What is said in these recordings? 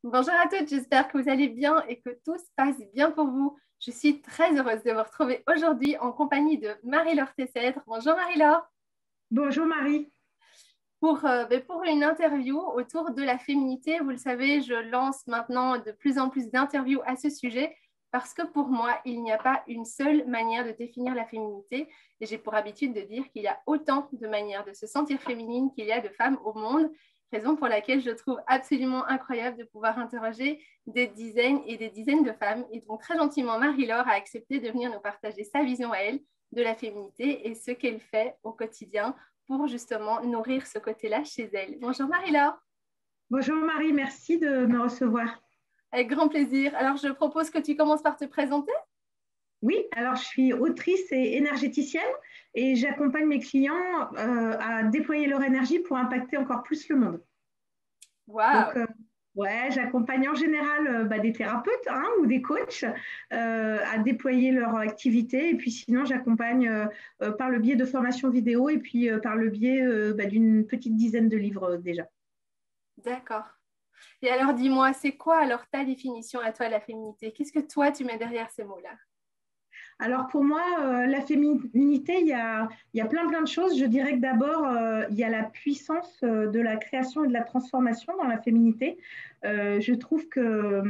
Bonjour à toutes, j'espère que vous allez bien et que tout se passe bien pour vous. Je suis très heureuse de vous retrouver aujourd'hui en compagnie de Marie-Laure Tessèdre. Bonjour Marie-Laure, Bonjour Marie. pour une interview autour de la féminité. Vous le savez, je lance maintenant de plus en plus d'interviews à ce sujet parce que pour moi, il n'y a pas une seule manière de définir la féminité et j'ai pour habitude de dire qu'il y a autant de manières de se sentir féminine qu'il y a de femmes au monde. Raison pour laquelle je trouve absolument incroyable de pouvoir interroger des dizaines et des dizaines de femmes. Et donc, très gentiment, Marie-Laure a accepté de venir nous partager sa vision à elle de la féminité et ce qu'elle fait au quotidien pour justement nourrir ce côté-là chez elle. Bonjour Marie-Laure. Bonjour Marie, merci de me recevoir. Avec grand plaisir. Alors, je propose que tu commences par te présenter. Oui, alors je suis autrice et énergéticienne et j'accompagne mes clients à déployer leur énergie pour impacter encore plus le monde. Donc, Waouh. ouais, j'accompagne en général des thérapeutes ou des coachs à déployer leur activité. Et puis sinon, j'accompagne par le biais de formations vidéo et puis par le biais d'une petite dizaine de livres déjà. D'accord. Et alors, dis-moi, c'est quoi alors ta définition à toi de la féminité? Qu'est-ce que toi, tu mets derrière ces mots-là? Alors pour moi, la féminité, il y a plein de choses. Je dirais que d'abord, il y a la puissance de la création et de la transformation dans la féminité. Je trouve que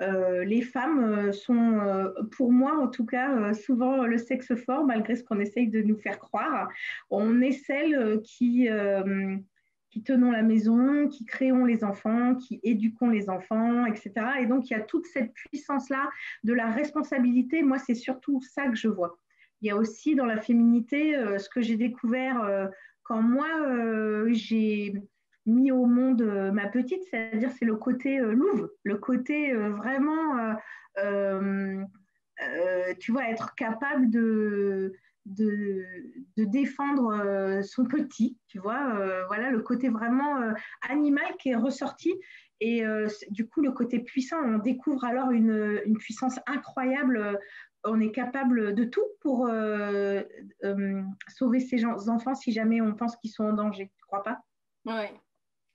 les femmes sont, pour moi en tout cas, souvent le sexe fort, malgré ce qu'on essaye de nous faire croire. On est celles qui tenons la maison, qui créons les enfants, qui éduquons les enfants, etc. Et donc, il y a toute cette puissance-là de la responsabilité. Moi, c'est surtout ça que je vois. Il y a aussi dans la féminité ce que j'ai découvert quand moi, j'ai mis au monde ma petite, c'est-à-dire c'est le côté louve, le côté vraiment, euh, tu vois, être capable de, de défendre son petit, tu vois, voilà le côté vraiment animal qui est ressorti. Et du coup, le côté puissant, on découvre alors une puissance incroyable. On est capable de tout pour sauver ces enfants si jamais on pense qu'ils sont en danger. Tu crois pas? Oui,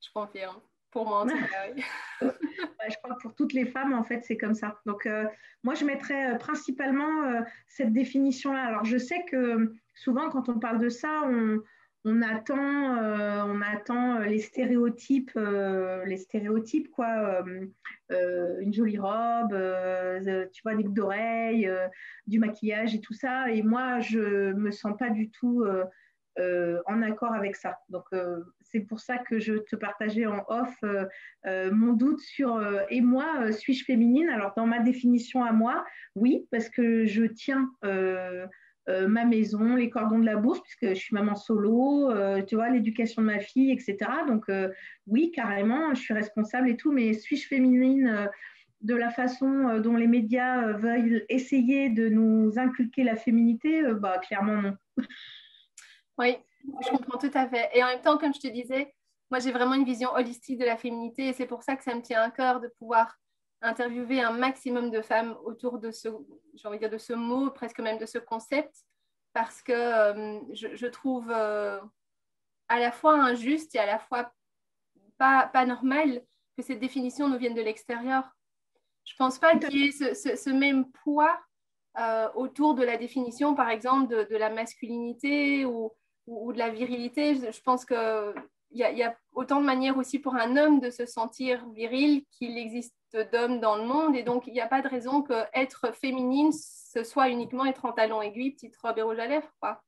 je confirme. Pour moi, en tout cas, oui. Je crois que pour toutes les femmes, en fait, c'est comme ça. Donc, moi, je mettrais principalement cette définition-là. Alors, je sais que souvent, quand on parle de ça, on attend les stéréotypes, quoi. Une jolie robe, tu vois, des boucles d'oreilles, du maquillage et tout ça. Et moi, je me sens pas du tout en accord avec ça. Donc, c'est pour ça que je te partageais en off mon doute sur et moi, suis-je féminine? Alors, dans ma définition à moi, oui, parce que je tiens ma maison, les cordons de la bourse, puisque je suis maman solo, tu vois, l'éducation de ma fille, etc. Donc, oui, carrément, je suis responsable et tout, mais suis-je féminine de la façon dont les médias veulent essayer de nous inculquer la féminité? Clairement, non. Oui, je comprends tout à fait. Et en même temps, comme je te disais, moi, j'ai vraiment une vision holistique de la féminité et c'est pour ça que ça me tient à cœur de pouvoir interviewer un maximum de femmes autour de ce, j'ai envie de dire, de ce mot, presque même de ce concept, parce que je trouve à la fois injuste et à la fois pas normal que cette définition nous vienne de l'extérieur. Je ne pense pas Tout à qu'il y ait ce même poids autour de la définition, par exemple, de la masculinité ou de la virilité. Je pense qu'il y a autant de manières aussi pour un homme de se sentir viril qu'il existe d'hommes dans le monde. Et donc, il n'y a pas de raison qu'être féminine, ce soit uniquement être en talons aiguilles, petite robe et rouge à lèvres, quoi.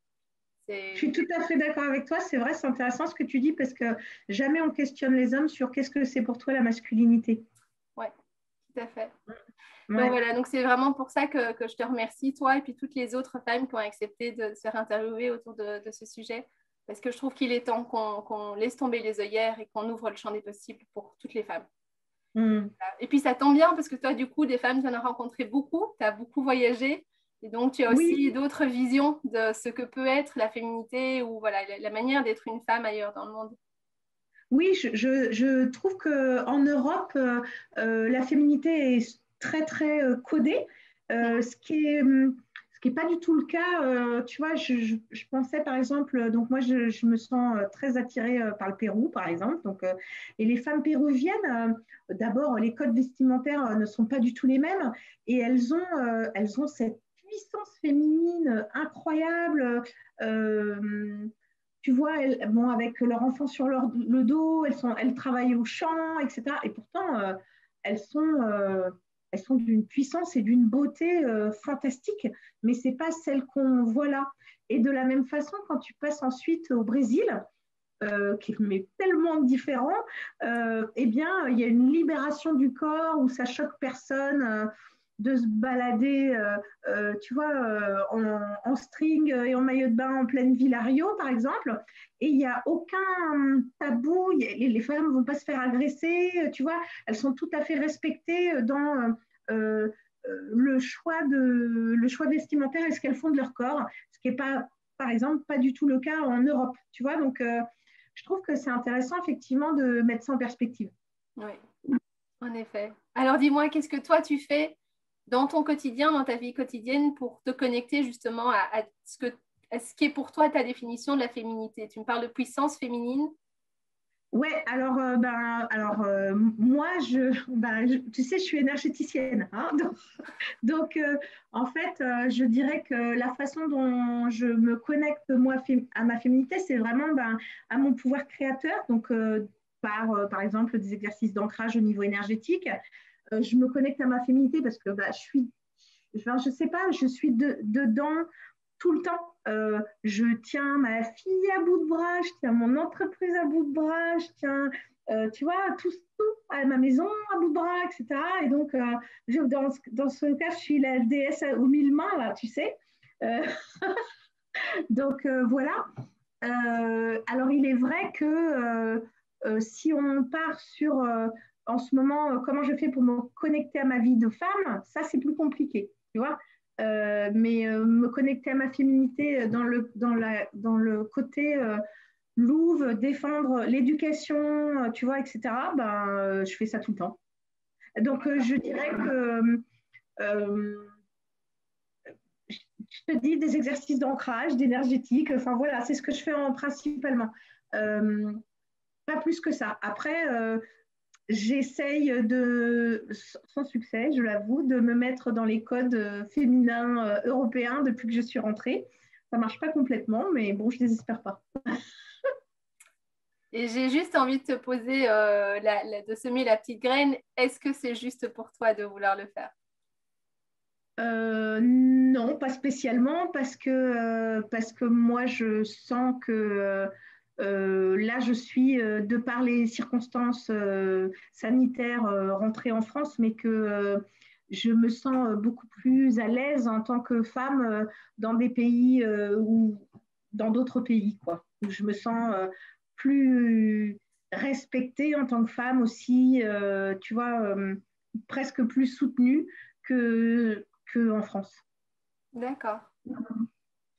Je suis tout à fait d'accord avec toi. C'est vrai, c'est intéressant ce que tu dis parce que jamais on questionne les hommes sur qu'est-ce que c'est pour toi la masculinité. Ouais, tout à fait. Donc Ouais. voilà, donc c'est vraiment pour ça que je te remercie, toi et puis toutes les autres femmes qui ont accepté de se faire interviewer autour de ce sujet, parce que je trouve qu'il est temps qu'on laisse tomber les œillères et qu'on ouvre le champ des possibles pour toutes les femmes. Mm. Et puis ça tombe bien, parce que toi, du coup, des femmes, tu en as rencontré beaucoup, tu as beaucoup voyagé, et donc tu as Oui, aussi d'autres visions de ce que peut être la féminité ou voilà, la manière d'être une femme ailleurs dans le monde. oui, je trouve qu'en Europe, la féminité est très, très codée. Mm. Ce qui est, qui n'est pas du tout le cas. Tu vois, je pensais par exemple, donc moi je me sens très attirée par le Pérou, par exemple. Donc, et les femmes péruviennes, d'abord, les codes vestimentaires ne sont pas du tout les mêmes et elles ont cette puissance féminine incroyable. Euh, Tu vois, bon, avec leur enfant sur le dos, elles travaillent au champ, etc. Et pourtant, elles sont, euh, elles sont d'une puissance et d'une beauté fantastique, mais ce n'est pas celle qu'on voit là. Et de la même façon, quand tu passes ensuite au Brésil, qui est tellement différent, eh bien, il y a une libération du corps où ça choque personne de se balader, tu vois, en string et en maillot de bain en pleine ville à Rio, par exemple. Et il n'y a aucun tabou. Les femmes ne vont pas se faire agresser, tu vois. Elles sont tout à fait respectées dans le choix vestimentaire et ce qu'elles font de leur corps, ce qui n'est pas, par exemple, pas du tout le cas en Europe, tu vois. Donc, je trouve que c'est intéressant, effectivement, de mettre ça en perspective. Oui, en effet. Alors dis-moi, qu'est-ce que toi tu fais dans ton quotidien, dans ta vie quotidienne pour te connecter justement à ce qui est pour toi ta définition de la féminité? Tu me parles de puissance féminine. Ouais, alors, moi, tu sais, je suis énergéticienne. Hein, donc, en fait, je dirais que la façon dont je me connecte, moi, à ma féminité, c'est vraiment à mon pouvoir créateur. Donc, par exemple, des exercices d'ancrage au niveau énergétique. Je me connecte à ma féminité parce que je sais pas, je suis dedans tout le temps. Je tiens ma fille à bout de bras, je tiens mon entreprise à bout de bras, je tiens, tu vois, tout à ma maison à bout de bras, etc. Et donc, dans ce cas, je suis la déesse aux mille mains, là, tu sais. Euh, donc, voilà. Alors, il est vrai que si on part sur, en ce moment, comment je fais pour me connecter à ma vie de femme, ça, c'est plus compliqué, tu vois. Mais me connecter à ma féminité dans le côté louve, défendre l'éducation, tu vois, etc., je fais ça tout le temps. Donc, je dirais que euh, je te dis des exercices d'ancrage, d'énergétique, enfin voilà, c'est ce que je fais principalement. Euh, Pas plus que ça. Après, j'essaye sans succès, je l'avoue, de me mettre dans les codes féminins européens depuis que je suis rentrée. Ça marche pas complètement, mais bon, je désespère pas. Et j'ai juste envie de te poser, de semer la petite graine. Est-ce que c'est juste pour toi de vouloir le faire? Non, pas spécialement, parce que moi, je sens que là, je suis, de par les circonstances sanitaires, rentrée en France, mais que je me sens beaucoup plus à l'aise en tant que femme dans des pays ou dans d'autres pays, quoi. Où je me sens plus respectée en tant que femme aussi, tu vois, presque plus soutenue que qu'en France. D'accord.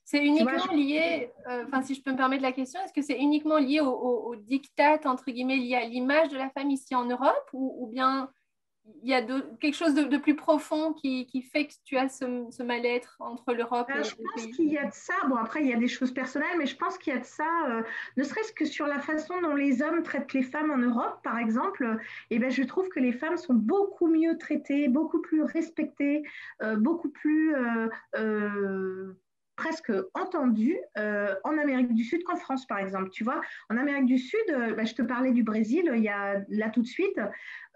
C'est Tu vois, uniquement lié, enfin si je peux me permettre la question, est-ce que c'est uniquement lié au diktat, entre guillemets, lié à l'image de la femme ici en Europe ou bien il y a quelque chose de plus profond qui fait que tu as ce mal-être entre l'Europe et je le pense pays? qu'il y a de ça. Bon, après, il y a des choses personnelles, mais je pense qu'il y a de ça, ne serait-ce que sur la façon dont les hommes traitent les femmes en Europe, par exemple. Eh ben, je trouve que les femmes sont beaucoup mieux traitées, beaucoup plus respectées, beaucoup plus presque entendues en Amérique du Sud qu'en France, par exemple. Tu vois, en Amérique du Sud, je te parlais du Brésil, il y a là tout de suite.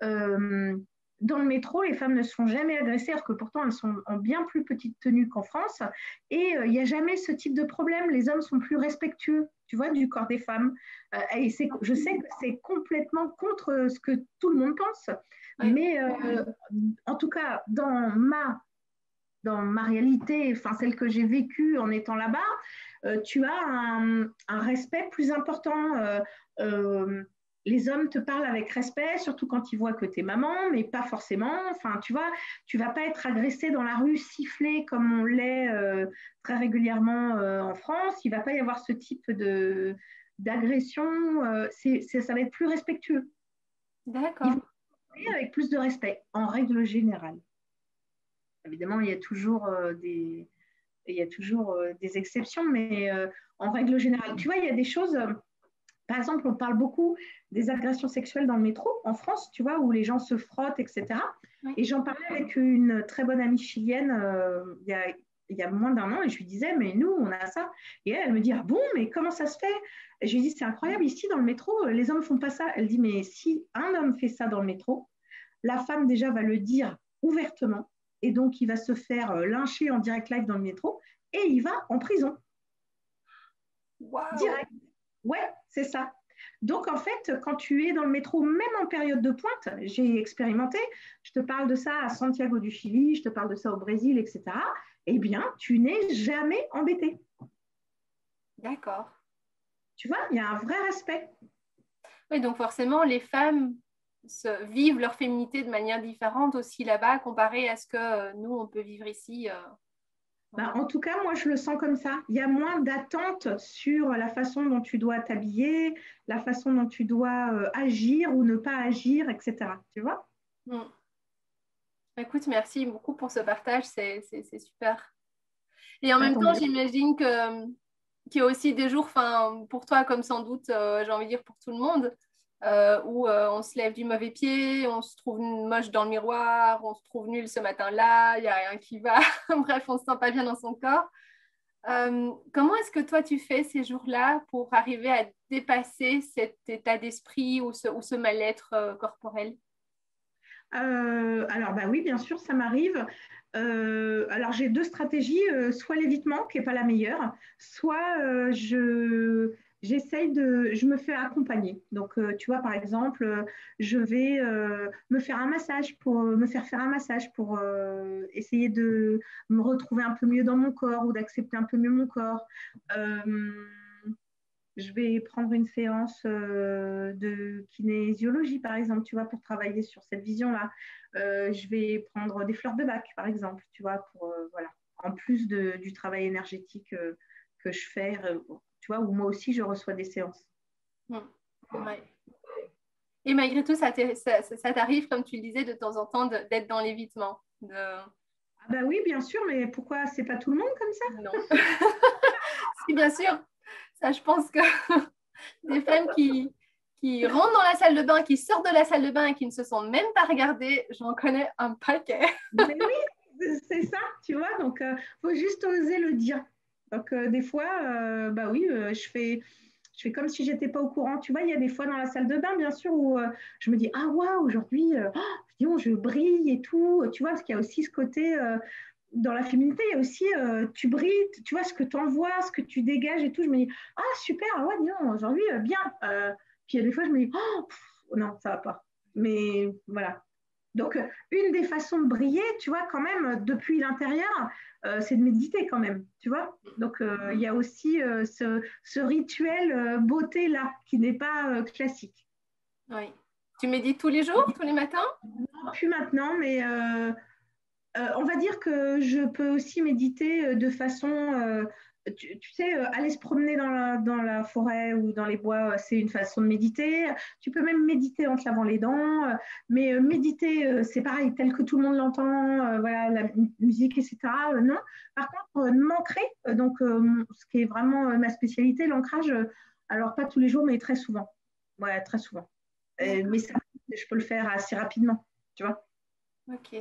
Euh, Dans le métro, les femmes ne se font jamais agresser, alors que pourtant elles sont en bien plus petite tenue qu'en France. Et il n'y a jamais ce type de problème. Les hommes sont plus respectueux, tu vois, du corps des femmes. Et je sais que c'est complètement contre ce que tout le monde pense. Oui, Mais en tout cas, dans ma réalité, enfin celle que j'ai vécue en étant là-bas, tu as un respect plus important. Euh, les hommes te parlent avec respect, surtout quand ils voient que tu es maman, mais pas forcément. Enfin, tu vois, tu vas pas être agressé dans la rue, sifflé comme on l'est très régulièrement en France. Il va pas y avoir ce type d'agression. Ça va être plus respectueux. Ils d'accord. vont parler avec plus de respect, en règle générale. Évidemment, il y a toujours il y a toujours des exceptions, mais en règle générale, tu vois, il y a des choses, par exemple, on parle beaucoup des agressions sexuelles dans le métro en France, tu vois, où les gens se frottent, etc. Oui. Et j'en parlais avec une très bonne amie chilienne il y a moins d'un an et je lui disais, mais nous, on a ça. Et elle me dit, ah bon, mais comment ça se fait? Et je lui dis, c'est incroyable, ici dans le métro, les hommes ne font pas ça. Elle dit, mais si un homme fait ça dans le métro, la femme déjà va le dire ouvertement et donc il va se faire lyncher en direct live dans le métro et il va en prison. Wow. Direct. Ouais, c'est ça. Donc, en fait, quand tu es dans le métro, même en période de pointe, j'ai expérimenté, je te parle de ça à Santiago du Chili, je te parle de ça au Brésil, etc., eh bien, tu n'es jamais embêté. D'accord. Tu vois, il y a un vrai respect. Oui, donc forcément, les femmes vivent leur féminité de manière différente aussi là-bas, comparé à ce que nous, on peut vivre ici. Ben, en tout cas, moi, je le sens comme ça. Il y a moins d'attente sur la façon dont tu dois t'habiller, la façon dont tu dois agir ou ne pas agir, etc. Tu vois? Mm. Écoute, merci beaucoup pour ce partage, c'est super. Et en Bah, même tant temps, mieux. j'imagine qu'il y a aussi des jours, pour toi comme sans doute, j'ai envie de dire pour tout le monde, où on se lève du mauvais pied, on se trouve moche dans le miroir, on se trouve nul ce matin-là, il n'y a rien qui va, bref, on ne se sent pas bien dans son corps. Comment est-ce que toi tu fais ces jours-là pour arriver à dépasser cet état d'esprit ou ce mal-être corporel? Alors, bah oui, bien sûr, ça m'arrive. Alors, j'ai deux stratégies, soit l'évitement, qui n'est pas la meilleure, soit je me fais accompagner. Donc, tu vois, par exemple, je vais me faire un massage me faire faire un massage pour essayer de me retrouver un peu mieux dans mon corps ou d'accepter un peu mieux mon corps. Euh, je vais prendre une séance de kinésiologie, par exemple, tu vois, pour travailler sur cette vision-là. Je vais prendre des fleurs de bac, par exemple, tu vois, pour, voilà, en plus du travail énergétique que je fais, tu vois, où moi aussi, je reçois des séances. Ouais. Et malgré tout, ça t'arrive, comme tu le disais, de temps en temps, d'être dans l'évitement. Ah bah oui, bien sûr, mais pourquoi c'est pas tout le monde comme ça? Non. Si, bien sûr. Ça, je pense que des femmes qui rentrent dans la salle de bain, qui sortent de la salle de bain et qui ne se sont même pas regardées, j'en connais un paquet. Mais oui, c'est ça, tu vois, donc faut juste oser le dire. Donc des fois, bah oui, je fais comme si j'étais pas au courant. Tu vois, il y a des fois dans la salle de bain, bien sûr, où je me dis, ah waouh, aujourd'hui, disons, je brille et tout. Tu vois, parce qu'il y a aussi ce côté, dans la féminité, il y a aussi, tu brilles, tu vois, ce que tu envoies, ce que tu dégages et tout. Je me dis, ah super, ah ouais, disons, aujourd'hui, bien. Puis il y a des fois, je me dis, oh, non, ça va pas. Mais voilà. Donc, une des façons de briller, tu vois, quand même, depuis l'intérieur, c'est de méditer quand même, tu vois. Donc, il y a aussi ce rituel beauté-là, qui n'est pas classique. Oui. Tu médites tous les jours, tous les matins? Non, plus maintenant, mais on va dire que je peux aussi méditer de façon, tu sais, aller se promener dans la forêt ou dans les bois, c'est une façon de méditer. Tu peux même méditer en te lavant les dents, mais méditer, c'est pareil, tel que tout le monde l'entend, voilà, la musique, etc. Non. Par contre, m'ancrer, donc ce qui est vraiment ma spécialité, l'ancrage, alors pas tous les jours, mais très souvent. Ouais, très souvent. Mais ça, je peux le faire assez rapidement, tu vois. Ok.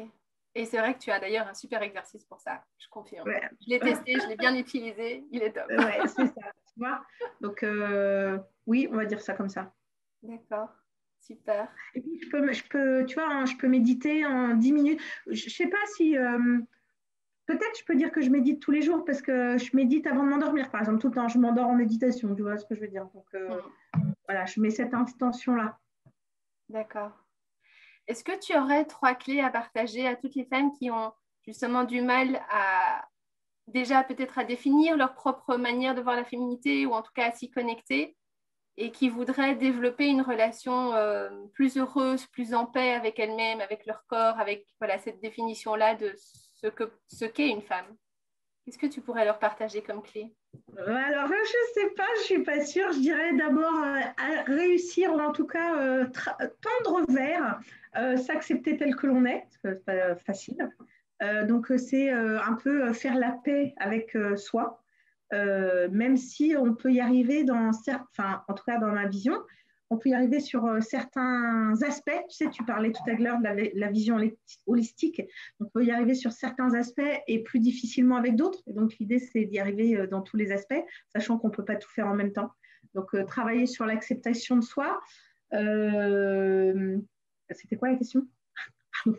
Et c'est vrai que tu as d'ailleurs un super exercice pour ça, je confirme. Ouais. Je l'ai testé, je l'ai bien utilisé, il est top. Ouais, c'est ça, tu vois. Donc, oui, on va dire ça comme ça. D'accord, super. Et puis, tu vois, hein, je peux méditer en 10 minutes. Je sais pas si, peut-être je peux dire que je médite tous les jours parce que je médite avant de m'endormir, par exemple, tout le temps. Je m'endors en méditation, tu vois ce que je veux dire. Donc, voilà, je mets cette intention-là. D'accord. Est-ce que tu aurais trois clés à partager à toutes les femmes qui ont justement du mal à déjà peut-être à définir leur propre manière de voir la féminité ou en tout cas à s'y connecter et qui voudraient développer une relation plus heureuse, plus en paix avec elles-mêmes, avec leur corps, avec voilà, cette définition-là de ce qu'est une femme? Qu'est-ce que tu pourrais leur partager comme clé? Alors, je sais pas, je suis pas sûre. Je dirais d'abord à réussir ou en tout cas tendre vers s'accepter tel que l'on est, parce que c'est pas facile. Donc, c'est un peu faire la paix avec soi, même si on peut y arriver enfin, en tout cas dans ma vision, on peut y arriver sur certains aspects. Tu sais, tu parlais tout à l'heure de la vision holistique. On peut y arriver sur certains aspects et plus difficilement avec d'autres. Et donc, l'idée, c'est d'y arriver dans tous les aspects, sachant qu'on ne peut pas tout faire en même temps. Donc, travailler sur l'acceptation de soi. C'était quoi la question?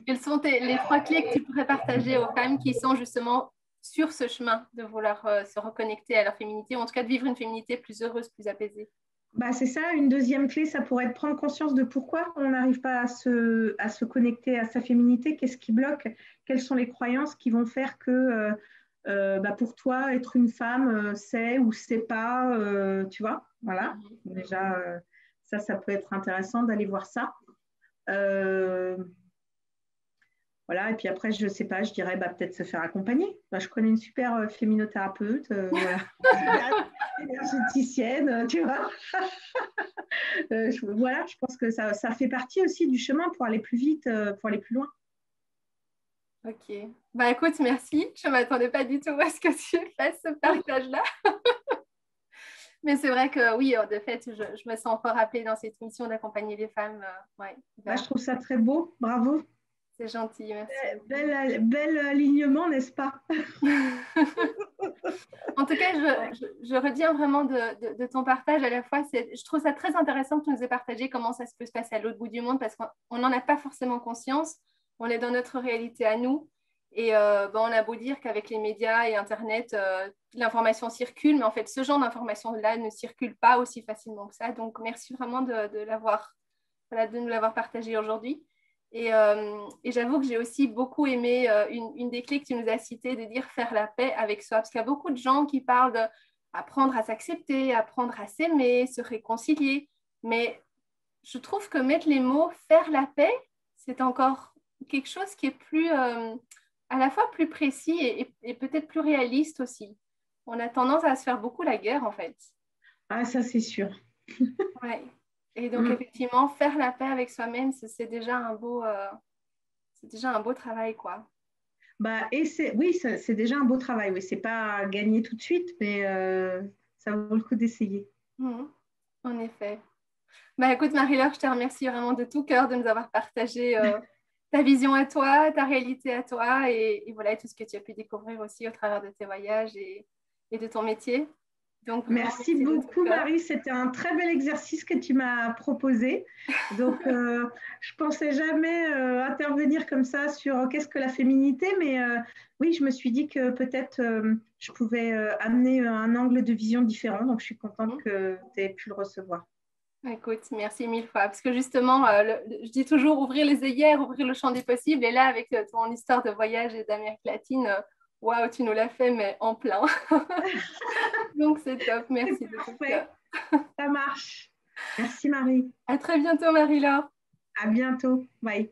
Quelles sont les 3 clés que tu pourrais partager aux femmes qui sont justement sur ce chemin de vouloir se reconnecter à leur féminité, ou en tout cas de vivre une féminité plus heureuse, plus apaisée? Bah, c'est ça, une deuxième clé, ça pourrait être prendre conscience de pourquoi on n'arrive pas à se connecter à sa féminité, qu'est-ce qui bloque, quelles sont les croyances qui vont faire que bah, pour toi, être une femme, c'est ou c'est pas, tu vois, voilà. Déjà, ça peut être intéressant d'aller voir ça. Voilà, et puis après, je ne sais pas, je dirais bah, peut-être se faire accompagner. Bah, je connais une super féminothérapeute, voilà, énergéticienne, tu vois. Voilà, je pense que ça fait partie aussi du chemin pour aller plus vite, pour aller plus loin. Ok. Bah écoute, merci. Je ne m'attendais pas du tout à ce que tu fasses ce partage-là. Mais c'est vrai que oui, de fait, je me sens fort appelée dans cette mission d'accompagner les femmes. Ouais, Bah, je trouve ça très beau, bravo. c'est gentil, merci. Bel alignement, n'est-ce pas? En tout cas, je retiens vraiment de ton partage à la fois. Je trouve ça très intéressant que tu nous aies partagé comment ça peut se passer à l'autre bout du monde parce qu'on n'en a pas forcément conscience. On est dans notre réalité à nous. Et on a beau dire qu'avec les médias et Internet, l'information circule, mais en fait, ce genre d'information-là ne circule pas aussi facilement que ça. Donc, merci vraiment voilà, de nous l'avoir partagé aujourd'hui. Et j'avoue que j'ai aussi beaucoup aimé une des clés que tu nous as citées, de dire faire la paix avec soi. Parce qu'il y a beaucoup de gens qui parlent d'apprendre à s'accepter, apprendre à s'aimer, se réconcilier. Mais je trouve que mettre les mots faire la paix, c'est encore quelque chose qui est plus, à la fois plus précis et peut-être plus réaliste aussi. On a tendance à se faire beaucoup la guerre, en fait. Ah, ça, c'est sûr. Ouais. Et donc, effectivement, faire la paix avec soi-même, c'est déjà c'est déjà un beau travail, quoi. Bah, oui, c'est déjà un beau travail. Oui, c'est pas gagné tout de suite, mais ça vaut le coup d'essayer. Mhm. En effet. Bah, écoute, Marie-Laure, je te remercie vraiment de tout cœur de nous avoir partagé ta vision à toi, ta réalité à toi, et voilà, tout ce que tu as pu découvrir aussi au travers de tes voyages et de ton métier. Donc, vraiment, Merci merci de tout beaucoup, cœur. Marie. C'était un très bel exercice que tu m'as proposé. Donc, je pensais jamais intervenir comme ça sur qu'est-ce que la féminité, mais oui, je me suis dit que peut-être je pouvais amener un angle de vision différent. Donc, je suis contente Mhm. que tu aies pu le recevoir. Écoute, merci 1000 fois. Parce que justement, je dis toujours ouvrir les œillères, ouvrir le champ des possibles. Et là, avec ton histoire de voyage et d'Amérique latine, waouh, tu nous l'as fait, mais en plein. Donc, c'est top. C'est Merci de tout cœur. parfait. Ça marche. Merci, Marie. À très bientôt, Marie-Laure. À bientôt. Bye.